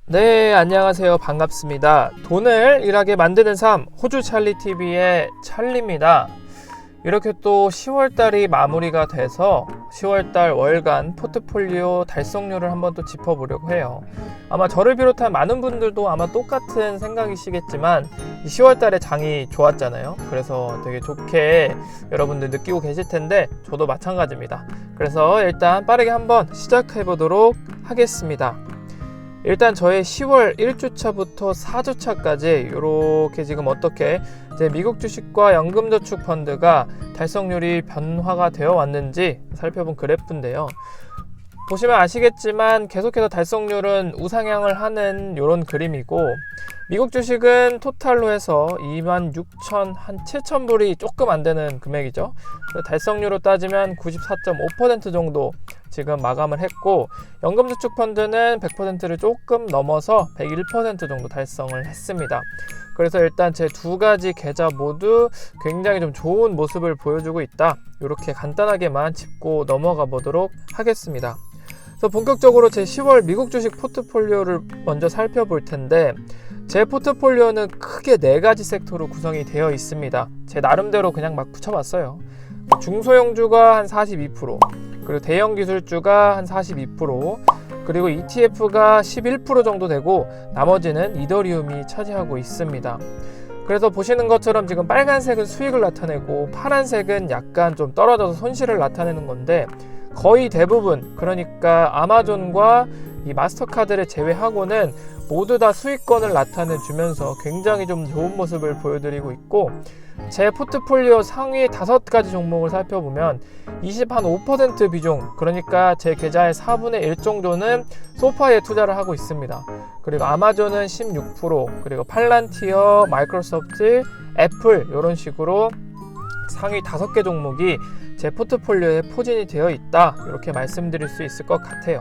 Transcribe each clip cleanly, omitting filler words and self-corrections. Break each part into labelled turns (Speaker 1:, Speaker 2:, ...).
Speaker 1: 네, 안녕하세요. 반갑습니다. 돈을 일하게 만드는 삶, 호주 찰리TV의 찰리입니다. 이렇게 또 10월달이 마무리가 돼서 10월달 월간 포트폴리오 달성률을 한번 또 짚어보려고 해요. 아마 저를 비롯한 많은 분들도 아마 똑같은 생각이시겠지만 이 10월달에 장이 좋았잖아요. 그래서 되게 좋게 여러분들 느끼고 계실 텐데 저도 마찬가지입니다. 그래서 일단 빠르게 한번 시작해 보도록 하겠습니다. 일단 저의 10월 1주차부터 4주차까지 이렇게 지금 어떻게 이제 미국 주식과 연금저축 펀드가 달성률이 변화가 되어 왔는지 살펴본 그래프인데요. 보시면 아시겠지만 계속해서 달성률은 우상향을 하는 이런 그림이고, 미국 주식은 토탈로 해서 26,700불이 조금 안 되는 금액이죠. 달성률로 따지면 94.5% 정도 지금 마감을 했고, 연금저축 펀드는 100%를 조금 넘어서 101% 정도 달성을 했습니다. 그래서 일단 제 두 가지 계좌 모두 굉장히 좀 좋은 모습을 보여주고 있다. 이렇게 간단하게만 짚고 넘어가 보도록 하겠습니다. 그래서 본격적으로 제 10월 미국 주식 포트폴리오를 먼저 살펴볼 텐데, 제 포트폴리오는 크게 4가지 섹터로 구성이 되어 있습니다. 제 나름대로 그냥 막 붙여봤어요. 중소형주가 한 42%, 그리고 대형 기술주가 한 42%, 그리고 ETF가 11% 정도 되고 나머지는 이더리움이 차지하고 있습니다. 그래서 보시는 것처럼 지금 빨간색은 수익을 나타내고 파란색은 약간 좀 떨어져서 손실을 나타내는 건데, 거의 대부분, 그러니까 아마존과 이 마스터카드를 제외하고는 모두 다 수익권을 나타내 주면서 굉장히 좀 좋은 모습을 보여드리고 있고, 제 포트폴리오 상위 5가지 종목을 살펴보면 25% 비중, 그러니까 제 계좌의 4분의 1 정도는 소파에 투자를 하고 있습니다. 그리고 아마존은 16%, 그리고 팔란티어, 마이크로소프트, 애플 이런 식으로 상위 5개 종목이 제 포트폴리오에 포진이 되어 있다, 이렇게 말씀드릴 수 있을 것 같아요.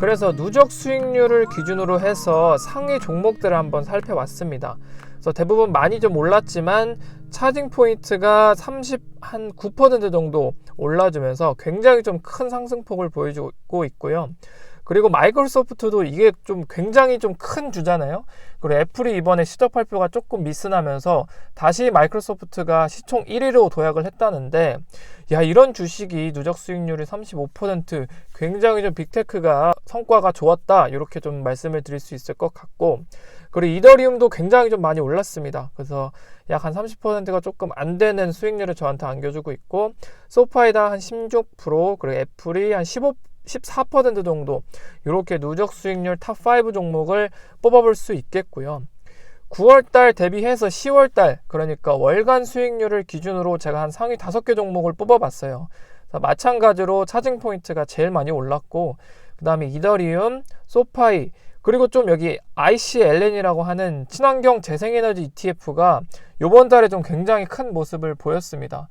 Speaker 1: 그래서 누적 수익률을 기준으로 해서 상위 종목들을 한번 살펴봤습니다. 그래서 대부분 많이 좀 올랐지만 차징 포인트가 39% 정도 올라주면서 굉장히 좀 큰 상승폭을 보여주고 있고요. 그리고 마이크로소프트도 이게 좀 굉장히 좀 큰 주잖아요. 그리고 애플이 이번에 실적 발표가 조금 미스나면서 다시 마이크로소프트가 시총 1위로 도약을 했다는데, 야, 이런 주식이 누적 수익률이 35%, 굉장히 좀 빅테크가 성과가 좋았다, 이렇게 좀 말씀을 드릴 수 있을 것 같고, 그리고 이더리움도 굉장히 좀 많이 올랐습니다. 그래서 약 한 30%가 조금 안 되는 수익률을 저한테 안겨주고 있고, 소파이다 한 16%, 그리고 애플이 한 14% 정도, 이렇게 누적 수익률 탑5 종목을 뽑아볼 수 있겠고요. 9월달 대비해서 10월달, 그러니까 월간 수익률을 기준으로 제가 한 상위 5개 종목을 뽑아봤어요. 마찬가지로 차징 포인트가 제일 많이 올랐고, 그 다음에 이더리움, 소파이, 그리고 좀 여기 ICLN이라고 하는 친환경 재생에너지 ETF가 이번 달에 좀 굉장히 큰 모습을 보였습니다.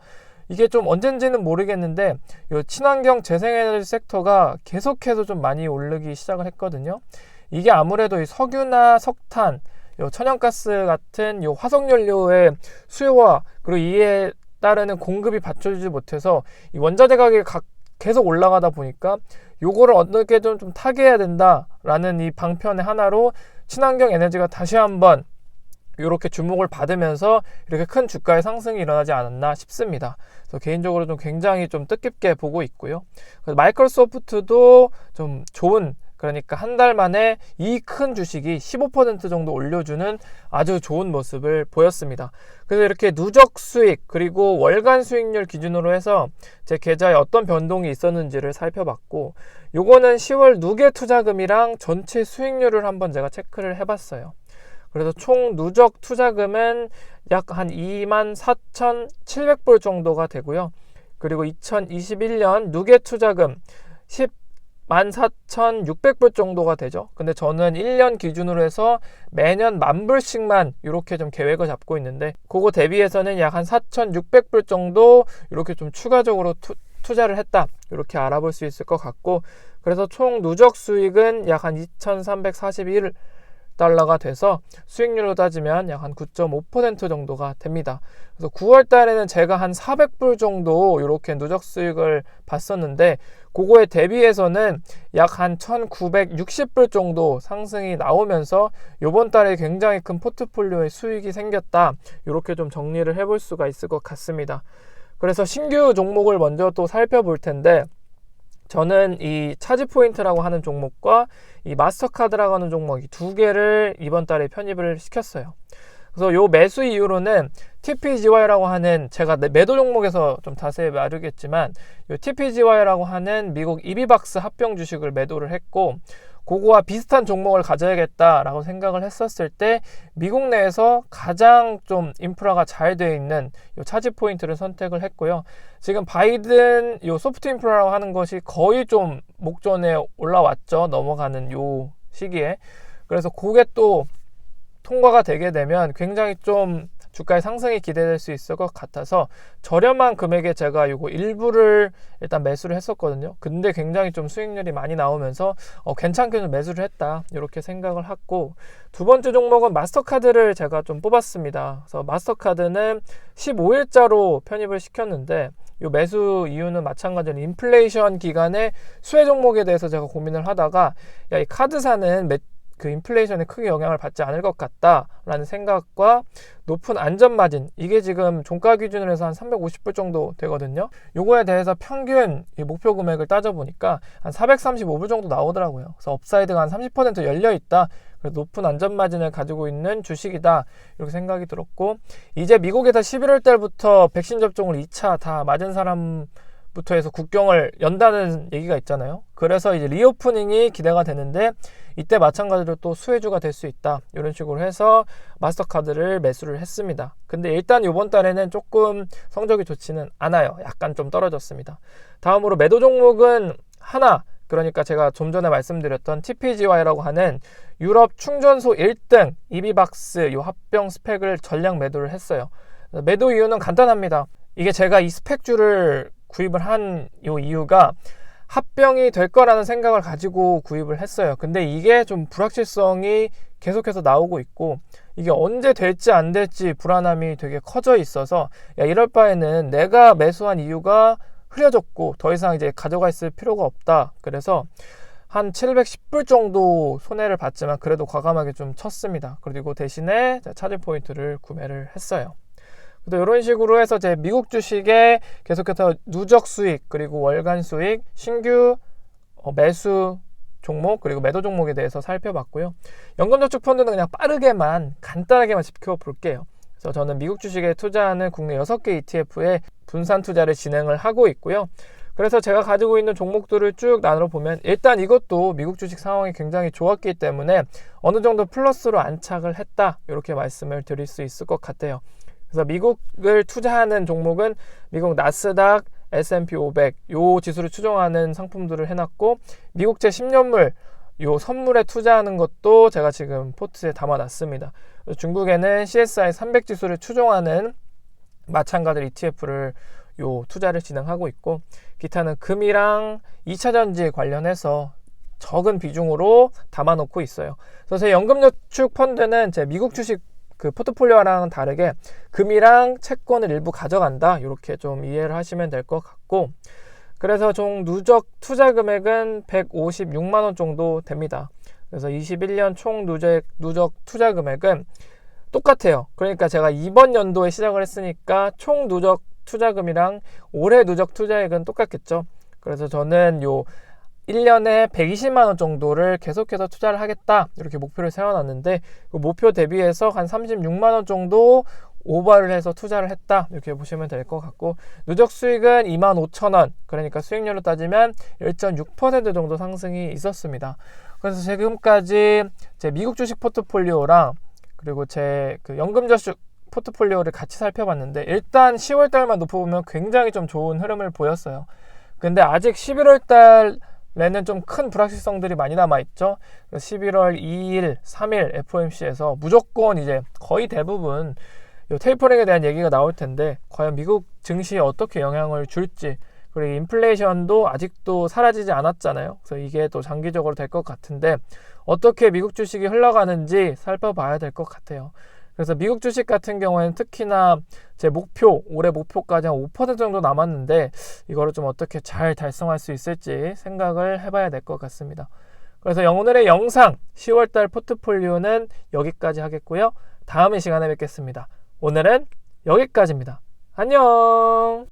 Speaker 1: 이게 좀 언젠지는 모르겠는데 이 친환경 재생에너지 섹터가 계속해서 좀 많이 오르기 시작을 했거든요. 이게 아무래도 이 석유나 석탄, 요 천연가스 같은 요 화석연료의 수요와 그리고 이에 따르는 공급이 받쳐주지 못해서 이 원자재 가격이 계속 올라가다 보니까 요거를 어떻게 좀 타개해야 된다라는 이 방편의 하나로 친환경 에너지가 다시 한번 이렇게 주목을 받으면서 이렇게 큰 주가의 상승이 일어나지 않았나 싶습니다. 그래서 개인적으로 좀 굉장히 좀 뜻깊게 보고 있고요. 마이크로소프트도 좀 좋은, 그러니까 한 달 만에 이 큰 주식이 15% 정도 올려주는 아주 좋은 모습을 보였습니다. 그래서 이렇게 누적 수익 그리고 월간 수익률 기준으로 해서 제 계좌에 어떤 변동이 있었는지를 살펴봤고, 요거는 10월 누계 투자금이랑 전체 수익률을 한번 제가 체크를 해봤어요. 그래서 총 누적 투자금은 약 한 24,700불 정도가 되고요. 그리고 2021년 누계 투자금 14,600불 정도가 되죠. 근데 저는 1년 기준으로 해서 매년 10,000불씩만 이렇게 좀 계획을 잡고 있는데, 그거 대비해서는 약 한 4,600불 정도 이렇게 좀 추가적으로 투자를 했다, 이렇게 알아볼 수 있을 것 같고, 그래서 총 누적 수익은 약 한 2,341달러가 돼서 수익률로 따지면 약 한 9.5% 정도가 됩니다. 그래서 9월 달에는 제가 한 400불 정도 이렇게 누적 수익을 봤었는데, 그거에 대비해서는 약 한 1960불 정도 상승이 나오면서 이번 달에 굉장히 큰 포트폴리오에 수익이 생겼다. 이렇게 좀 정리를 해볼 수가 있을 것 같습니다. 그래서 신규 종목을 먼저 또 살펴볼 텐데, 저는 이 차지포인트라고 하는 종목과 이 마스터카드라고 하는 종목 이 두 개를 이번 달에 편입을 시켰어요. 그래서 요 매수 이유로는 TPGY라고 하는, 제가 매도 종목에서 좀 자세히 말하겠지만, 요 TPGY라고 하는 미국 이비박스 합병 주식을 매도를 했고, 그거와 비슷한 종목을 가져야겠다라고 생각을 했었을 때 미국 내에서 가장 좀 인프라가 잘 되어 있는 요 차지 포인트를 선택을 했고요. 지금 바이든 요 소프트 인프라라고 하는 것이 거의 좀 목전에 올라왔죠. 넘어가는 요 시기에. 그래서 그게 또 통과가 되게 되면 굉장히 좀 주가의 상승이 기대될 수 있을 것 같아서 저렴한 금액에 제가 이거 일부를 일단 매수를 했었거든요. 근데 굉장히 좀 수익률이 많이 나오면서 괜찮게 좀 매수를 했다, 이렇게 생각을 했고, 두 번째 종목은 마스터카드를 제가 좀 뽑았습니다. 그래서 마스터카드는 15일자로 편입을 시켰는데, 이 매수 이유는 마찬가지로 인플레이션 기간에 수혜 종목에 대해서 제가 고민을 하다가, 야, 이 카드사는 그 인플레이션에 크게 영향을 받지 않을 것 같다라는 생각과 높은 안전마진, 이게 지금 종가 기준으로 해서 한 350불 정도 되거든요. 요거에 대해서 평균 목표 금액을 따져보니까 한 435불 정도 나오더라고요. 그래서 업사이드가 한 30% 열려있다, 높은 안전마진을 가지고 있는 주식이다, 이렇게 생각이 들었고, 이제 미국에서 11월 달부터 백신 접종을 2차 다 맞은 사람 부터 해서 국경을 연다는 얘기가 있잖아요. 그래서 이제 리오프닝이 기대가 되는데, 이때 마찬가지로 또 수혜주가 될 수 있다, 이런 식으로 해서 마스터카드를 매수를 했습니다. 근데 일단 이번 달에는 조금 성적이 좋지는 않아요. 약간 좀 떨어졌습니다. 다음으로 매도 종목은 하나, 그러니까 제가 좀 전에 말씀드렸던 TPGY라고 하는 유럽 충전소 1등 이비박스 이 합병 스펙을 전량 매도를 했어요. 매도 이유는 간단합니다. 이게 제가 이 스펙주를 구입을 한 요 이유가 합병이 될 거라는 생각을 가지고 구입을 했어요. 근데 이게 좀 불확실성이 계속해서 나오고 있고, 이게 언제 될지 안 될지 불안함이 되게 커져 있어서, 야, 이럴 바에는 내가 매수한 이유가 흐려졌고 더 이상 이제 가져가 있을 필요가 없다. 그래서 한 710불 정도 손해를 봤지만 그래도 과감하게 좀 쳤습니다. 그리고 대신에 차지 포인트를 구매를 했어요. 이런 식으로 해서 제 미국 주식에 계속해서 누적 수익, 그리고 월간 수익, 신규 매수 종목, 그리고 매도 종목에 대해서 살펴봤고요. 연금저축 펀드는 그냥 빠르게만 간단하게만 짚어볼게요. 그래서 저는 미국 주식에 투자하는 국내 6개 ETF에 분산 투자를 진행을 하고 있고요. 그래서 제가 가지고 있는 종목들을 쭉 나눠 보면, 일단 이것도 미국 주식 상황이 굉장히 좋았기 때문에 어느 정도 플러스로 안착을 했다, 이렇게 말씀을 드릴 수 있을 것 같아요. 그래서 미국을 투자하는 종목은 미국 나스닥, S&P 500 요 지수를 추종하는 상품들을 해놨고, 미국제 10년물 요 선물에 투자하는 것도 제가 지금 포트에 담아놨습니다. 중국에는 CSI 300 지수를 추종하는 마찬가지로 ETF를 요 투자를 진행하고 있고, 기타는 금이랑 2차전지 관련해서 적은 비중으로 담아놓고 있어요. 그래서 제 연금저축 펀드는 제 미국 주식 그 포트폴리오랑 다르게 금이랑 채권을 일부 가져간다, 이렇게 좀 이해를 하시면 될 것 같고, 그래서 총 누적 투자 금액은 156만원 정도 됩니다. 그래서 21년 총 누적 투자 금액은 똑같아요. 그러니까 제가 이번 연도에 시작을 했으니까 총 누적 투자금이랑 올해 누적 투자액은 똑같겠죠. 그래서 저는 요 1년에 120만원 정도를 계속해서 투자를 하겠다, 이렇게 목표를 세워놨는데, 그 목표 대비해서 한 36만원 정도 오버를 해서 투자를 했다, 이렇게 보시면 될 것 같고, 누적 수익은 25,000원, 그러니까 수익률로 따지면 1.6% 정도 상승이 있었습니다. 그래서 지금까지 제 미국 주식 포트폴리오랑 그리고 제 그 연금저축 포트폴리오를 같이 살펴봤는데, 일단 10월 달만 놓고보면 굉장히 좀 좋은 흐름을 보였어요. 근데 아직 11월 달에는 좀 큰 불확실성들이 많이 남아있죠. 11월 2일, 3일 FOMC에서 무조건 이제 거의 대부분 이 테이퍼링에 대한 얘기가 나올 텐데, 과연 미국 증시에 어떻게 영향을 줄지, 그리고 인플레이션도 아직도 사라지지 않았잖아요. 그래서 이게 또 장기적으로 될 것 같은데, 어떻게 미국 주식이 흘러가는지 살펴봐야 될 것 같아요. 그래서 미국 주식 같은 경우에는 특히나 제 목표, 올해 목표까지 한 5% 정도 남았는데 이거를 좀 어떻게 잘 달성할 수 있을지 생각을 해봐야 될 것 같습니다. 그래서 오늘의 영상 10월달 포트폴리오는 여기까지 하겠고요. 다음 시간에 뵙겠습니다. 오늘은 여기까지입니다. 안녕.